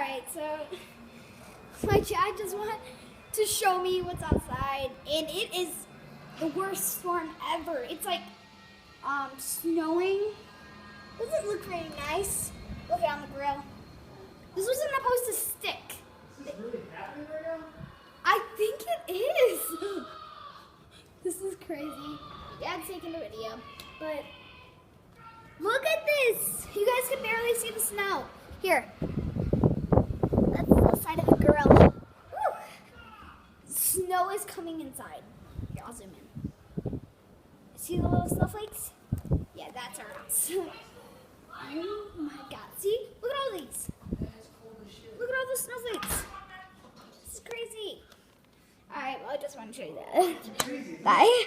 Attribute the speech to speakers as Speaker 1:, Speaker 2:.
Speaker 1: Alright, so my dad just wanted to show me what's outside, and it is the worst storm ever. It's like snowing. Doesn't look very nice. Look it on the grill. This wasn't supposed to stick.
Speaker 2: Is this really happening right now?
Speaker 1: I think it is. This is crazy. Dad's taking a video, but look at this. You guys can barely see the snow. Here. That's the side of the grill. Woo. Snow is coming inside. Here, I'll zoom in. See the little snowflakes? Yeah, that's our house. Oh my God. See? Look at all these. Look at all the snowflakes. This is crazy. Alright, well, I just want to show you that. Bye.